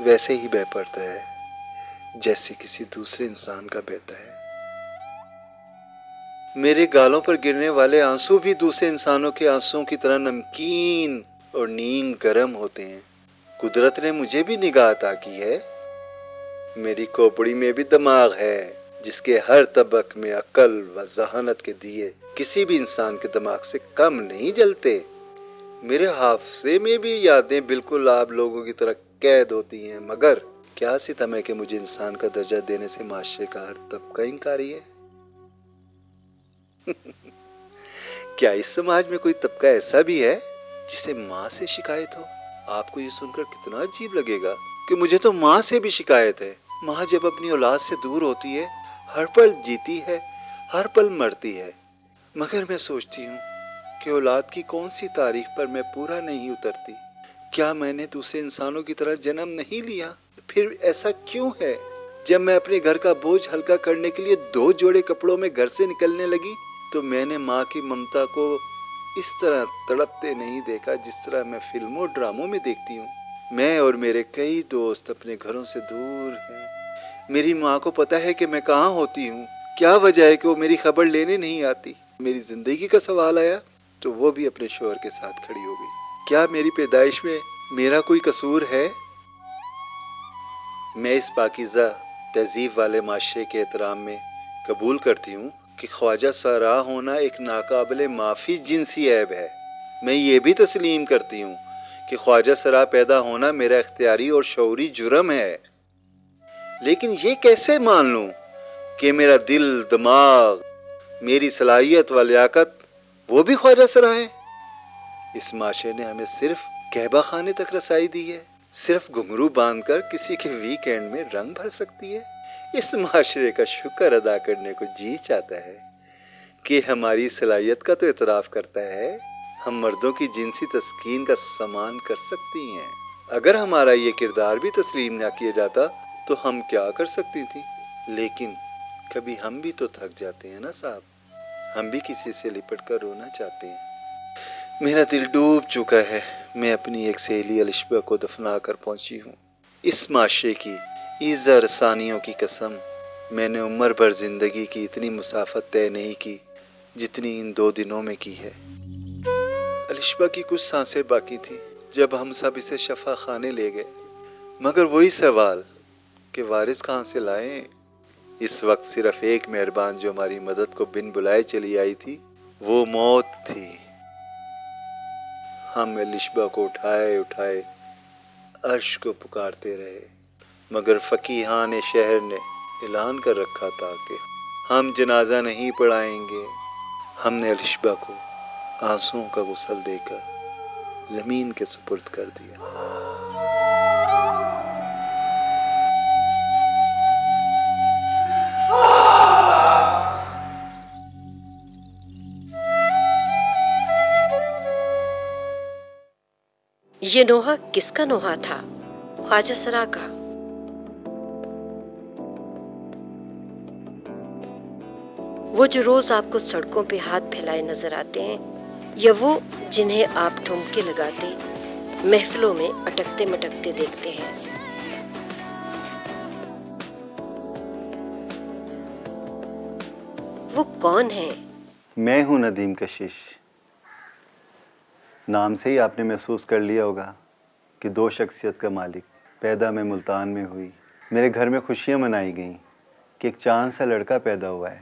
ویسے ہی بہہ پڑتا ہے جیسے کسی دوسرے انسان کا بہتا ہے۔ میرے گالوں پر گرنے والے آنسو بھی دوسرے انسانوں کے آنسوں کی طرح نمکین اور نیم گرم ہوتے ہیں۔ قدرت نے مجھے بھی نگاہ عطا کی ہے۔ میری کھوپڑی میں بھی دماغ ہے جس کے ہر طبق میں عقل و ذہانت کے دیے کسی بھی انسان کے دماغ سے کم نہیں جلتے۔ میرے حافظے میں بھی یادیں بالکل آپ لوگوں کی طرح قید ہوتی ہیں، مگر کیا ستم ہے کہ مجھے انسان کا درجہ دینے سے معاشرے کا ہر طبقہ انکاری ہے؟ کیا اس سماج میں کوئی طبقہ ایسا بھی ہے جسے ماں سے شکایت ہو؟ آپ کو یہ سن کر کتنا عجیب لگے گا کہ مجھے تو ماں سے بھی شکایت ہے۔ ماں جب اپنی اولاد سے دور ہوتی ہے، ہر پل جیتی ہے، ہر پل مرتی ہے، مگر میں سوچتی ہوں کہ اولاد کی کون سی تعریف پر میں پورا نہیں اترتی؟ کیا میں نے دوسرے انسانوں کی طرح جنم نہیں لیا؟ پھر ایسا کیوں ہے جب میں اپنے گھر کا بوجھ ہلکا کرنے کے لیے 2 جوڑے کپڑوں میں گھر سے نکلنے لگی تو میں نے ماں کی ممتا کو اس طرح تڑپتے نہیں دیکھا جس طرح میں فلموں ڈراموں میں دیکھتی ہوں۔ میں اور میرے کئی دوست اپنے گھروں سے دور ہیں۔ میری ماں کو پتا ہے کہ میں کہاں ہوتی ہوں۔ کیا وجہ ہے کہ وہ میری خبر لینے نہیں آتی؟ میری زندگی کا سوال آیا تو وہ بھی اپنے شوہر کے ساتھ کھڑی ہو گئی۔ کیا میری پیدائش میں میرا کوئی قصور ہے؟ میں اس پاکیزہ تہذیب والے معاشرے کے احترام میں قبول کرتی ہوں کہ خواجہ سرا ہونا ایک ناقابل معافی جنسی عیب ہے۔ میں یہ بھی تسلیم کرتی ہوں کہ خواجہ سرا پیدا ہونا میرا اختیاری اور شعوری جرم ہے، لیکن یہ کیسے مان لوں کہ میرا دل، دماغ، میری صلاحیت و لیاقت وہ بھی خواجہ سرا ہے؟ اس معاشرے نے ہمیں صرف کہبہ خانے تک رسائی دی ہے، صرف گھنگرو باندھ کر کسی کے ویکینڈ میں رنگ بھر سکتی ہے۔ اس معاشرے کا شکر ادا کرنے کو جی چاہتا ہے کہ ہماری صلاحیت کا تو اعتراف کرتا ہے، ہم مردوں کی جنسی تسکین کا سامان کر سکتی ہیں۔ اگر ہمارا یہ کردار بھی تسلیم نہ کیا جاتا تو ہم کیا کر سکتی تھی؟ لیکن کبھی ہم بھی تو تھک جاتے ہیں نا صاحب، ہم بھی کسی سے لپٹ کر رونا چاہتے ہیں۔ میرا دل ڈوب چکا ہے، میں اپنی ایک سہیلی الشبہ کو دفنا کر پہنچی ہوں۔ اس معاشرے کی ایذا رسانیوں کی قسم، میں نے عمر بھر زندگی کی اتنی مسافت طے نہیں کی جتنی ان 2 دنوں میں کی ہے۔ الشبہ کی کچھ سانسیں باقی تھی جب ہم سب اسے شفا خانے لے گئے، مگر وہی سوال کہ وارث کہاں سے لائیں؟ اس وقت صرف ایک مہربان جو ہماری مدد کو بن بلائے چلی آئی تھی، وہ موت تھی۔ ہم الشبہ کو اٹھائے عرش کو پکارتے رہے، مگر فقیہان شہر نے اعلان کر رکھا تھا کہ ہم جنازہ نہیں پڑھائیں گے۔ ہم نے الشبہ کو آنسوؤں کا غسل دے کر زمین کے سپرد کر دیا۔ یہ نوحہ کس کا نوحہ تھا؟ خواجہ سرا کا۔ وہ جو روز آپ کو سڑکوں پہ ہاتھ پھیلائے نظر آتے ہیں، یا وہ جنہیں آپ ٹھمکے لگاتے محفلوں میں اٹکتے مٹکتے دیکھتے ہیں؟ وہ کون ہیں؟ میں ہوں ندیم کشش۔ نام سے ہی آپ نے محسوس کر لیا ہوگا کہ 2 شخصیت کا مالک۔ پیدا میں ملتان میں ہوئی، میرے گھر میں خوشیاں منائی گئیں کہ ایک چاند سا لڑکا پیدا ہوا ہے،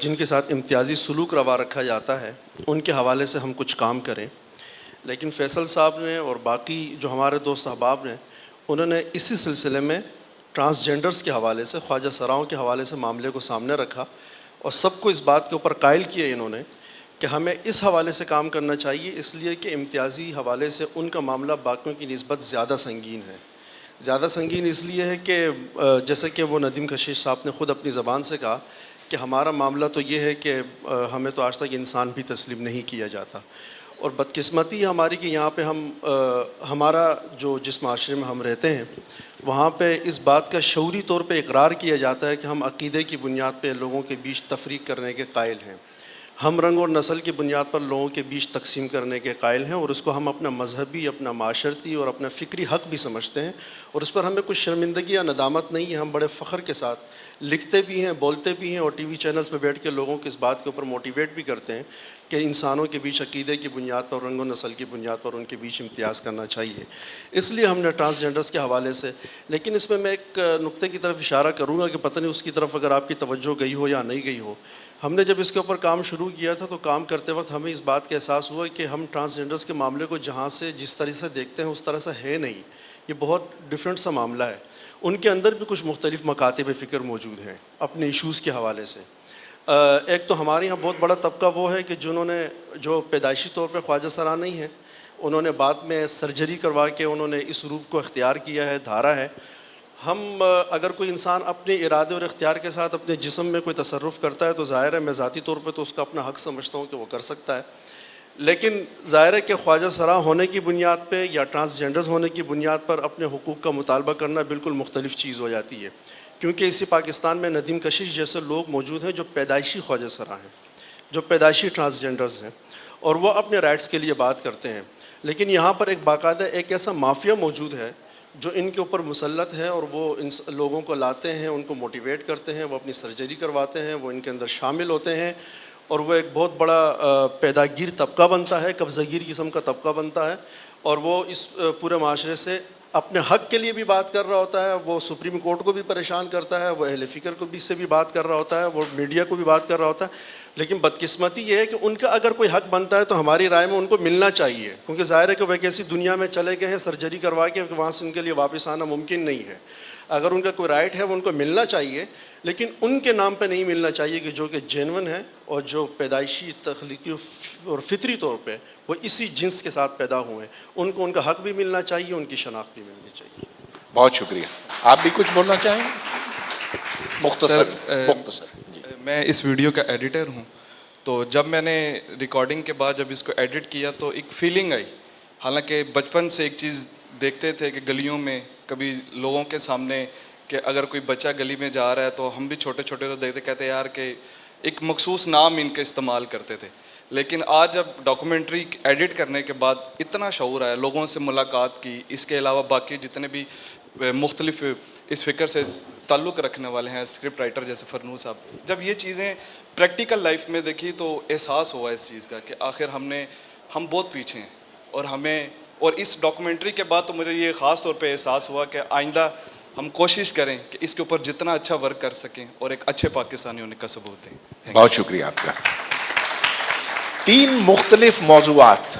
جن کے ساتھ امتیازی سلوک روا رکھا جاتا ہے ان کے حوالے سے ہم کچھ کام کریں. لیکن فیصل صاحب نے اور باقی جو ہمارے دوست احباب نے انہوں نے اسی سلسلے میں ٹرانسجینڈرز کے حوالے سے, خواجہ سراؤں کے حوالے سے معاملے کو سامنے رکھا اور سب کو اس بات کے اوپر قائل کیا انہوں نے کہ ہمیں اس حوالے سے کام کرنا چاہیے, اس لیے کہ امتیازی حوالے سے ان کا معاملہ باقیوں کی نسبت زیادہ سنگین ہے. زیادہ سنگین اس لیے ہے کہ جیسے کہ وہ ندیم کشیش صاحب نے خود اپنی زبان سے کہا کہ ہمارا معاملہ تو یہ ہے کہ ہمیں تو آج تک انسان بھی تسلیم نہیں کیا جاتا. اور بدقسمتی ہے ہماری کہ یہاں پہ ہمارا جو جس معاشرے میں ہم رہتے ہیں وہاں پہ اس بات کا شعوری طور پہ اقرار کیا جاتا ہے کہ ہم عقیدے کی بنیاد پہ لوگوں کے بیچ تفریق کرنے کے قائل ہیں, ہم رنگ اور نسل کی بنیاد پر لوگوں کے بیچ تقسیم کرنے کے قائل ہیں, اور اس کو ہم اپنا مذہبی, اپنا معاشرتی اور اپنا فکری حق بھی سمجھتے ہیں, اور اس پر ہمیں کچھ شرمندگی یا ندامت نہیں ہے. ہم بڑے فخر کے ساتھ لکھتے بھی ہیں, بولتے بھی ہیں, اور ٹی وی چینلز پہ بیٹھ کے لوگوں کو اس بات کے اوپر موٹیویٹ بھی کرتے ہیں کہ انسانوں کے بیچ عقیدے کی بنیاد پر, رنگ و نسل کی بنیاد پر ان کے بیچ امتیاز کرنا چاہیے. اس لیے ہم نے ٹرانسجینڈرز کے حوالے سے, لیکن اس میں ایک نقطے کی طرف اشارہ کروں گا کہ پتہ نہیں اس کی طرف اگر آپ کی توجہ گئی ہو یا نہیں گئی ہو. ہم نے جب اس کے اوپر کام شروع کیا تھا تو کام کرتے وقت ہمیں اس بات کا احساس ہوا کہ ہم ٹرانسجینڈرز کے معاملے کو جہاں سے جس طرح سے دیکھتے ہیں اس طرح سے ہے نہیں, یہ بہت ڈفرینٹ سا معاملہ ہے. ان کے اندر بھی کچھ مختلف مکاتب فکر موجود ہیں اپنے ایشوز کے حوالے سے. ایک تو ہمارے یہاں بہت بڑا طبقہ وہ ہے کہ جنہوں نے جو پیدائشی طور پہ خواجہ سرا نہیں ہے, انہوں نے بعد میں سرجری کروا کے انہوں نے اس روپ کو اختیار کیا ہے, دھارا ہے. ہم اگر کوئی انسان اپنے ارادے اور اختیار کے ساتھ اپنے جسم میں کوئی تصرف کرتا ہے تو ظاہر ہے میں ذاتی طور پہ تو اس کا اپنا حق سمجھتا ہوں کہ وہ کر سکتا ہے, لیکن ظاہر ہے کہ خواجہ سرا ہونے کی بنیاد پہ یا ٹرانسجینڈر ہونے کی بنیاد پر اپنے حقوق کا مطالبہ کرنا بالکل مختلف چیز ہو جاتی ہے, کیونکہ اسی پاکستان میں ندیم کشیش جیسے لوگ موجود ہیں جو پیدائشی خواجہ سرا ہیں, جو پیدائشی ٹرانسجینڈرز ہیں, اور وہ اپنے رائٹس کے لیے بات کرتے ہیں. لیکن یہاں پر ایک باقاعدہ ایک ایسا مافیا موجود ہے جو ان کے اوپر مسلط ہے, اور وہ ان لوگوں کو لاتے ہیں, ان کو موٹیویٹ کرتے ہیں, وہ اپنی سرجری کرواتے ہیں, وہ ان کے اندر شامل ہوتے ہیں, اور وہ ایک بہت بڑا پیداگیر طبقہ بنتا ہے, قبضہ گیر قسم کا طبقہ بنتا ہے, اور وہ اس پورے معاشرے سے اپنے حق کے لیے بھی بات کر رہا ہوتا ہے, وہ سپریم کورٹ کو بھی پریشان کرتا ہے, وہ اہل فکر کو بھی سے بھی بات کر رہا ہوتا ہے, وہ میڈیا کو بھی بات کر رہا ہوتا ہے. لیکن بدقسمتی یہ ہے کہ ان کا اگر کوئی حق بنتا ہے تو ہماری رائے میں ان کو ملنا چاہیے, کیونکہ ظاہر ہے کہ وہ ایک ایسی دنیا میں چلے گئے ہیں سرجری کروا کے کہ وہاں سے ان کے لیے واپس آنا ممکن نہیں ہے. اگر ان کا کوئی رائٹ ہے وہ ان کو ملنا چاہیے, لیکن ان کے نام پہ نہیں ملنا چاہیے کہ جو کہ جینون ہے اور جو پیدائشی تخلیقی اور فطری طور پہ وہ اسی جنس کے ساتھ پیدا ہوئے ہیں, ان کو ان کا حق بھی ملنا چاہیے, ان کی شناخت بھی ملنی چاہیے. بہت شکریہ. آپ بھی کچھ بولنا چاہیں؟ مختصر. میں اس ویڈیو کا ایڈیٹر ہوں, تو جب میں نے ریکارڈنگ کے بعد جب اس کو ایڈٹ کیا تو ایک فیلنگ آئی. حالانکہ بچپن سے ایک چیز دیکھتے تھے کہ گلیوں میں کبھی لوگوں کے سامنے کہ اگر کوئی بچہ گلی میں جا رہا ہے تو ہم بھی چھوٹے چھوٹے تو دیکھتے کہتے یار کہ ایک مخصوص نام ان کا استعمال کرتے تھے. لیکن آج جب ڈاکومنٹری ایڈٹ کرنے کے بعد اتنا شعور آیا, لوگوں سے ملاقات کی, اس کے علاوہ باقی جتنے بھی مختلف اس فکر سے تعلق رکھنے والے ہیں, اسکرپٹ رائٹر جیسے فرنود صاحب, جب یہ چیزیں پریکٹیکل لائف میں دیکھی تو احساس ہوا اس چیز کا کہ آخر ہم بہت پیچھے ہیں, اور اس ڈاکومنٹری کے بعد تو مجھے یہ خاص طور پہ احساس ہوا کہ آئندہ ہم کوشش کریں کہ اس کے اوپر جتنا اچھا ورک کر سکیں اور ایک اچھے پاکستانی ہونے کا ثبوت دیں. بہت شکریہ آپ کا. 3 مختلف موضوعات,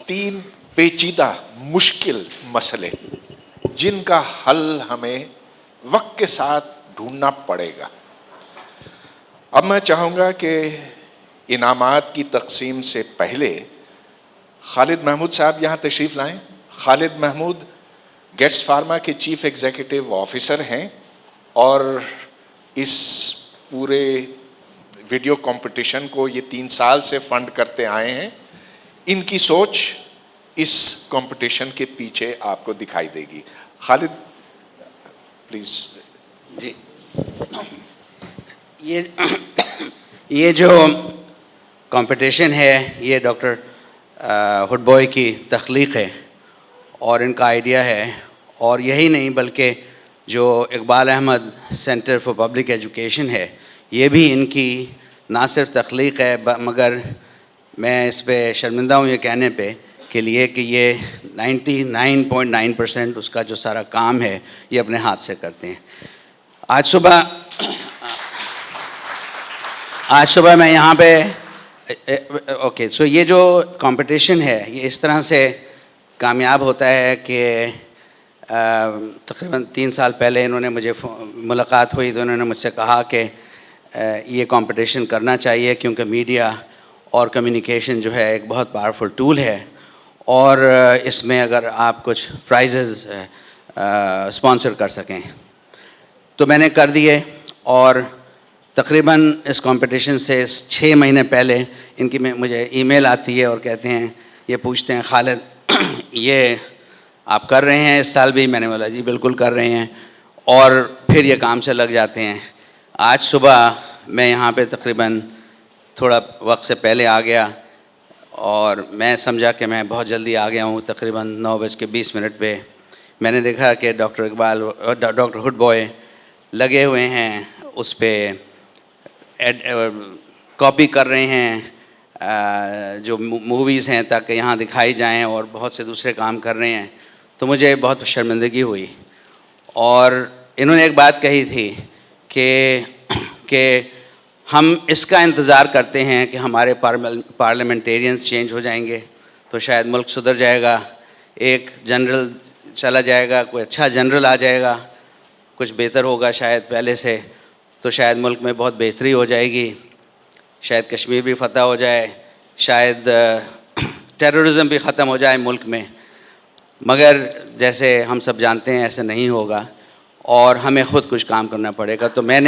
3 پیچیدہ مشکل مسئلے جن کا حل ہمیں وقت کے ساتھ ڈھونڈنا پڑے گا. اب میں چاہوں گا کہ انعامات کی تقسیم سے پہلے خالد محمود صاحب یہاں تشریف لائیں. خالد محمود گیٹس فارما کے چیف ایگزیکٹو آفیسر ہیں اور اس پورے ویڈیو کمپٹیشن کو یہ 3 سال سے فنڈ کرتے آئے ہیں. ان کی سوچ اس کمپٹیشن کے پیچھے آپ کو دکھائی دے گی. خالد پلیز. جی, یہ جو کمپٹیشن ہے یہ ڈاکٹر ہڈ بوائے کی تخلیق ہے اور ان کا آئیڈیا ہے, اور یہی نہیں بلکہ جو Iqbal Ahmad Centre for Public Education ہے یہ بھی ان کی نہ صرف تخلیق ہے, مگر میں اس پہ شرمندہ ہوں یہ کہنے پہ کے لیے کہ یہ 99.9% اس کا جو سارا کام ہے یہ اپنے ہاتھ سے کرتے ہیں. آج صبح آج صبح میں یہاں پہ اوکے سو یہ جو کمپٹیشن ہے یہ اس طرح سے کامیاب ہوتا ہے کہ تقریباً 3 سال پہلے انہوں نے مجھے ملاقات ہوئی تو انہوں نے مجھ سے کہا کہ یہ کمپٹیشن کرنا چاہیے کیونکہ میڈیا اور کمیونیکیشن جو ہے ایک بہت پاورفل ٹول ہے اور اس میں اگر آپ کچھ پرائزز اسپانسر کر سکیں تو میں نے کر دیے. اور تقریباً اس کمپٹیشن سے 6 مہینے پہلے ان کی مجھے ای میل آتی ہے اور کہتے ہیں یہ پوچھتے ہیں خالد یہ آپ کر رہے ہیں اس سال بھی؟ میں نے بولا جی بالکل کر رہے ہیں. اور پھر یہ کام سے لگ جاتے ہیں. آج صبح میں یہاں پہ تقریباً تھوڑا وقت سے پہلے آ گیا اور میں سمجھا کہ میں بہت جلدی آ گیا ہوں. تقریباً 9:20 پہ میں نے دیکھا کہ ڈاکٹر اقبال ڈاکٹر ہڈ بوائے لگے ہوئے ہیں اس پہ کاپی کر رہے ہیں جو موویز ہیں تاکہ یہاں دکھائی جائیں اور بہت سے دوسرے کام کر رہے ہیں. تو مجھے بہت شرمندگی ہوئی اور انہوں نے ایک بات کہی تھی کہ ہم اس کا انتظار کرتے ہیں کہ ہمارے پارلیمنٹیرینز چینج ہو جائیں گے تو شاید ملک سدھر جائے گا, ایک جنرل چلا جائے گا, کوئی اچھا جنرل آ جائے گا, کچھ بہتر ہوگا شاید پہلے سے, تو شاید ملک میں بہت بہتری ہو جائے گی, شاید کشمیر بھی فتح ہو جائے, شاید ٹیررزم بھی ختم ہو جائے ملک میں. مگر جیسے ہم سب جانتے ہیں ایسے نہیں ہوگا اور ہمیں خود کچھ کام کرنا پڑے گا. تو میں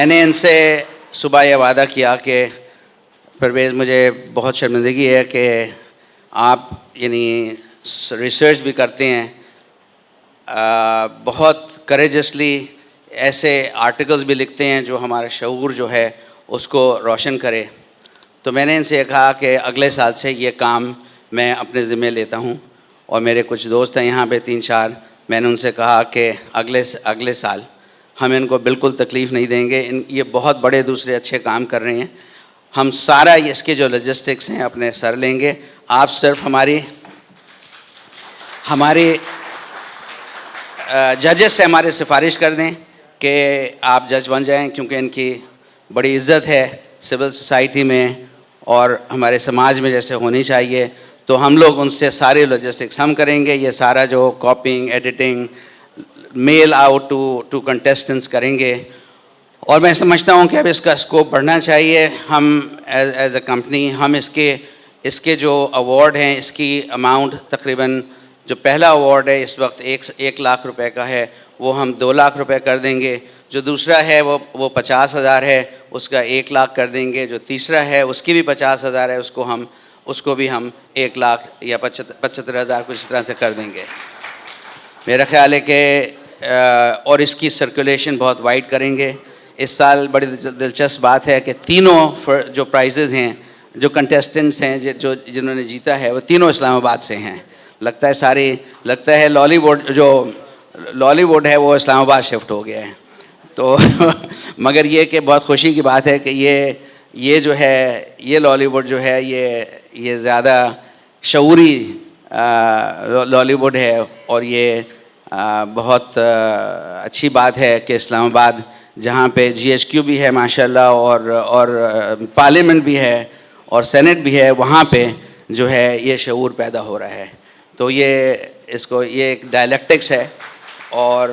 نے ان سے صبح یہ وعدہ کیا کہ پرویز مجھے بہت شرمندگی ہے کہ آپ یعنی ریسرچ بھی کرتے ہیں, بہت کریجسلی ایسے آرٹیکلز بھی لکھتے ہیں جو ہمارا شعور جو ہے اس کو روشن کرے. تو میں نے ان سے کہا کہ اگلے سال سے یہ کام میں اپنے ذمہ لیتا ہوں اور میرے کچھ دوست ہیں یہاں پہ 3-4, میں نے ان سے کہا کہ اگلے سال ہم ان کو بالکل تکلیف نہیں دیں گے. یہ بہت بڑے دوسرے اچھے کام کر رہے ہیں, ہم سارا اس کے جو لاجسٹکس ہیں اپنے سر لیں گے. آپ صرف ہماری ججز سے ہمارے سفارش کر دیں کہ آپ جج بن جائیں, کیونکہ ان کی بڑی عزت ہے سول سوسائٹی میں اور ہمارے سماج میں جیسے ہونی چاہیے. تو ہم لوگ ان سے سارے لاجسٹکس ہم کریں گے, یہ سارا جو copying editing mail out to contestants کریں گے. اور میں سمجھتا ہوں کہ اب اس کا اسکوپ بڑھنا چاہیے. ہم ایز اے کمپنی ہم اس کے جو ایوارڈ ہیں اس کی اماؤنٹ تقریباً جو پہلا ایوارڈ ہے اس وقت 1 لاکھ روپے کا ہے, وہ ہم 2 لاکھ روپے کر دیں گے. جو دوسرا ہے وہ 50,000 ہے, اس کا 1 لاکھ کر دیں گے. جو تیسرا ہے اس کی بھی 50,000 ہے, اس کو بھی ہم 1 لاکھ یا 75,000 کچھ اس طرح سے کر دیں گے. میرا خیال ہے کہ اور اس کی سرکولیشن بہت وائڈ کریں گے. اس سال بڑی دلچسپ بات ہے کہ تینوں جو پرائزز ہیں جو کنٹیسٹنٹس ہیں جنہوں نے جیتا ہے وہ تینوں اسلام آباد سے ہیں. لگتا ہے لالی ووڈ ہے وہ اسلام آباد شفٹ ہو گیا ہے. تو مگر یہ کہ بہت خوشی کی بات ہے کہ یہ جو ہے یہ لالی ووڈ جو ہے یہ زیادہ شعوری لالی ووڈ ہے اور یہ بہت اچھی بات ہے کہ اسلام آباد جہاں پہ GHQ بھی ہے ماشاءاللہ اور پارلیمنٹ بھی ہے اور سینٹ بھی ہے, وہاں پہ جو ہے یہ شعور پیدا ہو رہا ہے. تو یہ ایک ڈائلیکٹکس ہے اور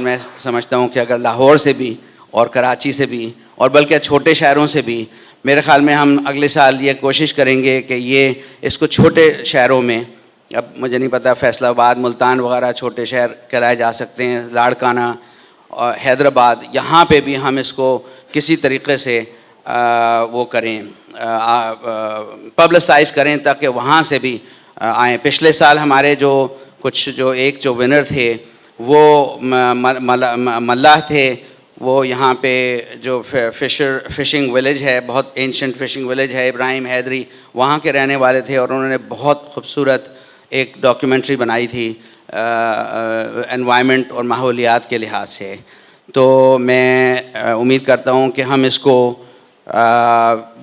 میں سمجھتا ہوں کہ اگر لاہور سے بھی اور کراچی سے بھی اور بلکہ چھوٹے شہروں سے بھی, میرے خیال میں ہم اگلے سال یہ کوشش کریں گے کہ اس کو چھوٹے شہروں میں, اب مجھے نہیں پتہ فیصل آباد ملتان وغیرہ چھوٹے شہر کہلائے جا سکتے ہیں, لاڑکانہ اور حیدرآباد, یہاں پہ بھی ہم اس کو کسی طریقے سے وہ کریں پبلسائز کریں تاکہ وہاں سے بھی آئیں. پچھلے سال ہمارے جو ونر تھے وہ ملاح تھے, وہ یہاں پہ جو فشنگ ولیج ہے, بہت اینشنٹ فشنگ ولیج ہے, ابراہیم حیدری, وہاں کے رہنے والے تھے اور انہوں نے بہت خوبصورت ایک ڈاکیومنٹری بنائی تھی انوائرمنٹ اور ماحولیات کے لحاظ سے. تو میں امید کرتا ہوں کہ ہم اس کو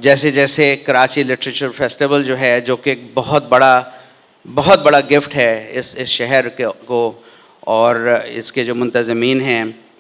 جیسے کراچی لٹریچر فیسٹیول جو ہے جو کہ بہت بڑا گفٹ ہے اس شہر کو اور اس کے جو منتظمین ہیں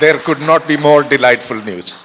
There could not be more delightful news.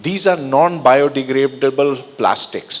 These are non-biodegradable plastics.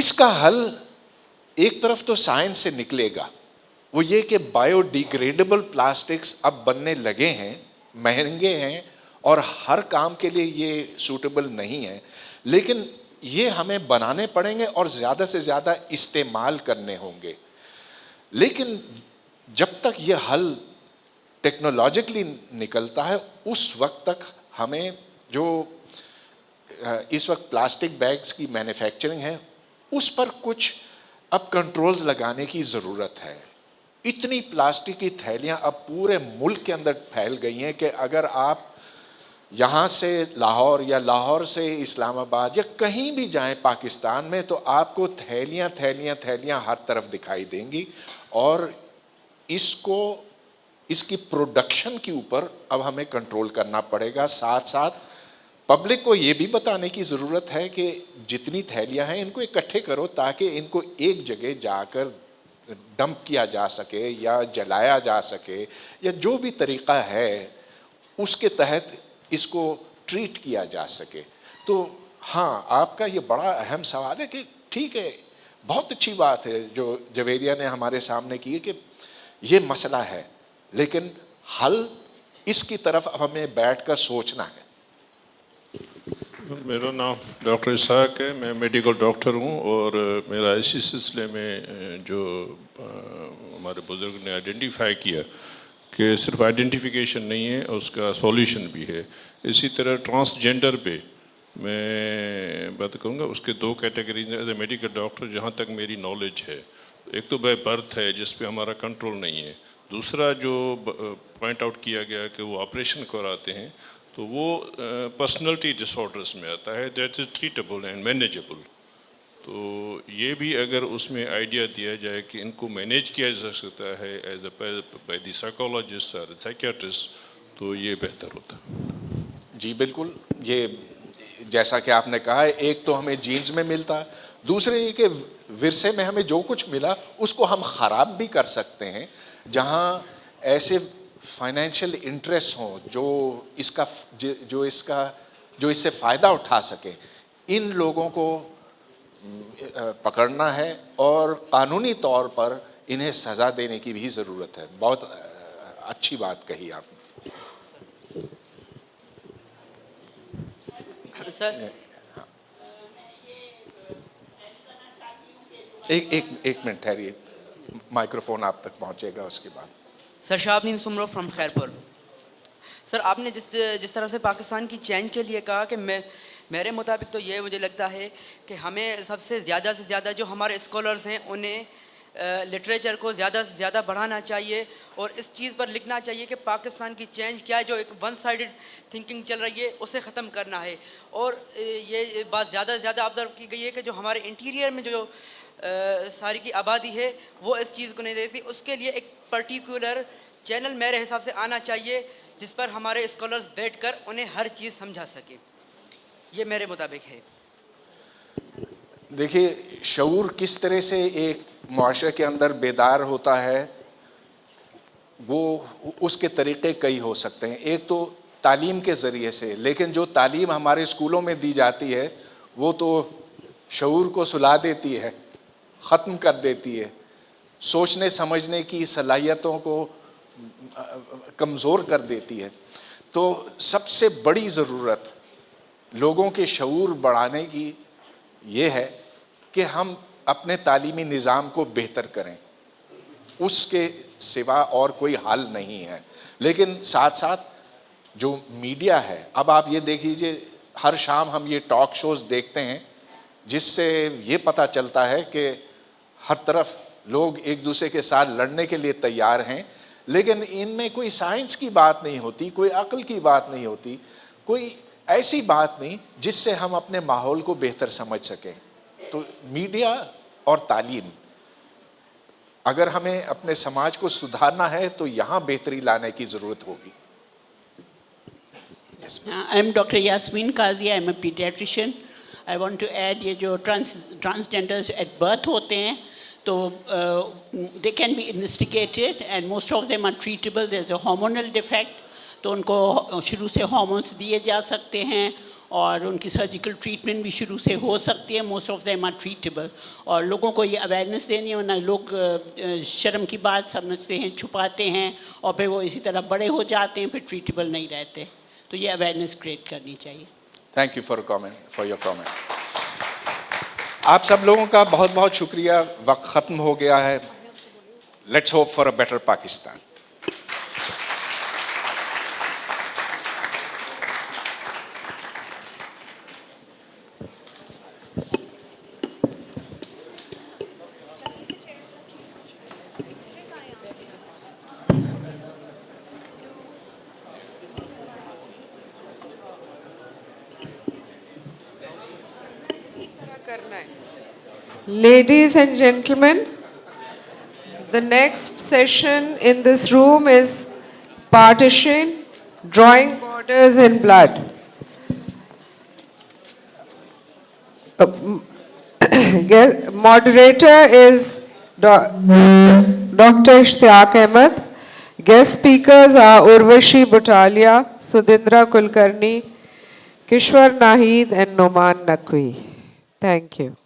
اس کا حل ایک طرف تو سائنس سے نکلے گا, وہ یہ کہ بایو ڈیگریڈیبل پلاسٹکس اب بننے لگے ہیں, مہنگے ہیں اور ہر کام کے لیے یہ سوٹیبل نہیں ہے, لیکن یہ ہمیں بنانے پڑیں گے اور زیادہ سے زیادہ استعمال کرنے ہوں گے. لیکن جب تک یہ حل ٹیکنالوجیکلی نکلتا ہے اس وقت تک ہمیں جو اس وقت پلاسٹک بیگز کی مینوفیکچرنگ ہے اس پر کچھ اب کنٹرولز لگانے کی ضرورت ہے. اتنی پلاسٹک کی تھیلیاں اب پورے ملک کے اندر پھیل گئی ہیں کہ اگر آپ یہاں سے لاہور یا لاہور سے اسلام آباد یا کہیں بھی جائیں پاکستان میں تو آپ کو تھیلیاں تھیلیاں تھیلیاں ہر طرف دکھائی دیں گی. اور اس کی پروڈکشن کے اوپر اب ہمیں کنٹرول کرنا پڑے گا. ساتھ ساتھ پبلک کو یہ بھی بتانے کی ضرورت ہے کہ جتنی تھیلیاں ہیں ان کو اکٹھے کرو تاکہ ان کو ایک جگہ جا کر ڈمپ کیا جا سکے یا جلایا جا سکے, یا جو بھی طریقہ ہے اس کے تحت اس کو ٹریٹ کیا جا سکے. تو ہاں, آپ کا یہ بڑا اہم سوال ہے کہ ٹھیک ہے, بہت اچھی بات ہے جو جویریہ نے ہمارے سامنے کی ہے کہ یہ مسئلہ ہے, لیکن حل اس کی طرف ہمیں بیٹھ کر سوچنا ہے. میرا نام ڈاکٹر اسحاق ہے, میں میڈیکل ڈاکٹر ہوں, اور میرا اسی سلسلے میں جو ہمارے بزرگ نے آئیڈینٹیفائی کیا کہ صرف آئیڈینٹیفیکیشن نہیں ہے, اس کا سولوشن بھی ہے. اسی طرح ٹرانسجینڈر پہ میں بات کروں گا. اس کے دو کیٹیگریز ہیں ایز اے میڈیکل ڈاکٹر جہاں تک میری نالج ہے. ایک تو بائی برتھ ہے جس پہ ہمارا کنٹرول نہیں ہے, دوسرا جو پوائنٹ آؤٹ کیا گیا کہ وہ آپریشن کراتے ہیں تو وہ پرسنلٹی ڈس آرڈرس میں آتا ہے, that is treatable and manageable. تو یہ بھی اگر اس میں آئیڈیا دیا جائے کہ ان کو مینیج کیا جا سکتا ہے as a by the psychologist اور سائیکیاٹرسٹ تو یہ بہتر ہوتا. جی بالکل, یہ جیسا کہ آپ نے کہا ہے, ایک تو ہمیں جینز میں ملتا ہے, دوسرے یہ کہ ورثے میں ہمیں جو کچھ ملا اس کو ہم خراب بھی کر سکتے ہیں. جہاں ایسے فائنینشیل انٹرسٹ ہوں جو اس سے فائدہ اٹھا سکیں, ان لوگوں کو پکڑنا ہے اور قانونی طور پر انہیں سزا دینے کی بھی ضرورت ہے. بہت اچھی بات کہی آپ نے. سر ایک منٹ ٹھہریے, مائکروفون آپ تک پہنچے گا اس کے بعد. سر شہاب سمرو فرام خیرپور. سر آپ نے جس طرح سے پاکستان کی چینج کے لیے کہا کہ میرے مطابق تو یہ مجھے لگتا ہے کہ ہمیں سب سے زیادہ جو ہمارے اسکالرز ہیں انہیں لٹریچر کو زیادہ سے زیادہ بڑھانا چاہیے اور اس چیز پر لکھنا چاہیے کہ پاکستان کی چینج کیا ہے, جو ایک ون سائیڈڈ تھنکنگ چل رہی ہے اسے ختم کرنا ہے. اور یہ بات زیادہ سے زیادہ آبزرو کی گئی ہے کہ جو ہمارے انٹیریئر میں جو ساری کی آبادی ہے وہ اس چیز کو نہیں دیکھتی. اس کے لیے ایک پرٹیکولر چینل میرے حساب سے آنا چاہیے جس پر ہمارے اسکالرز بیٹھ کر انہیں ہر چیز سمجھا سکیں. یہ میرے مطابق ہے. دیکھیے, شعور کس طرح سے ایک معاشرے کے اندر بیدار ہوتا ہے وہ اس کے طریقے کئی ہو سکتے ہیں. ایک تو تعلیم کے ذریعے سے, لیکن جو تعلیم ہمارے اسکولوں میں دی جاتی ہے وہ تو شعور کو سلا دیتی ہے, ختم کر دیتی ہے, سوچنے سمجھنے کی صلاحیتوں کو کمزور کر دیتی ہے. تو سب سے بڑی ضرورت لوگوں کے شعور بڑھانے کی یہ ہے کہ ہم اپنے تعلیمی نظام کو بہتر کریں, اس کے سوا اور کوئی حل نہیں ہے. لیکن ساتھ ساتھ جو میڈیا ہے, اب آپ یہ دیکھ لیجیے ہر شام ہم یہ ٹاک شوز دیکھتے ہیں جس سے یہ پتہ چلتا ہے کہ ہر طرف لوگ ایک دوسرے کے ساتھ لڑنے کے لیے تیار ہیں, لیکن ان میں کوئی سائنس کی بات نہیں ہوتی, کوئی عقل کی بات نہیں ہوتی, کوئی ایسی بات نہیں جس سے ہم اپنے ماحول کو بہتر سمجھ سکیں. تو میڈیا اور تعلیم, اگر ہمیں اپنے سماج کو سدھارنا ہے تو یہاں بہتری لانے کی ضرورت ہوگی. I am Dr. Yasmin Qazi, I am a pediatrician. I want to add یہ جو transgenders at birth ہوتے ہیں تو they can be investigated and most of them are treatable. There is a hormonal defect, تو ان کو شروع سے hormones دیے جا سکتے ہیں اور ان کی سرجیکل ٹریٹمنٹ بھی شروع سے ہو سکتی ہے. Most of them are treatable. اور لوگوں کو یہ اویئرنیس دینی ہے, ورنہ لوگ شرم کی بات سمجھتے ہیں, چھپاتے ہیں, اور پھر وہ اسی طرح بڑے ہو جاتے ہیں, پھر ٹریٹیبل نہیں رہتے. تو یہ اویئرنیس کریٹ کرنی چاہیے. Thank you for your comment. آپ سب لوگوں کا بہت بہت شکریہ. وقت ختم ہو گیا ہے. Let's hope for a better Pakistan. Ladies and gentlemen, the next session in this room is partition, drawing borders in blood. Moderator is Dr. Ishtiaq Ahmed. Guest speakers are Urvashi Butalia, Sudhindra Kulkarni, Kishwar Nahid and Noman Naqvi. Thank you.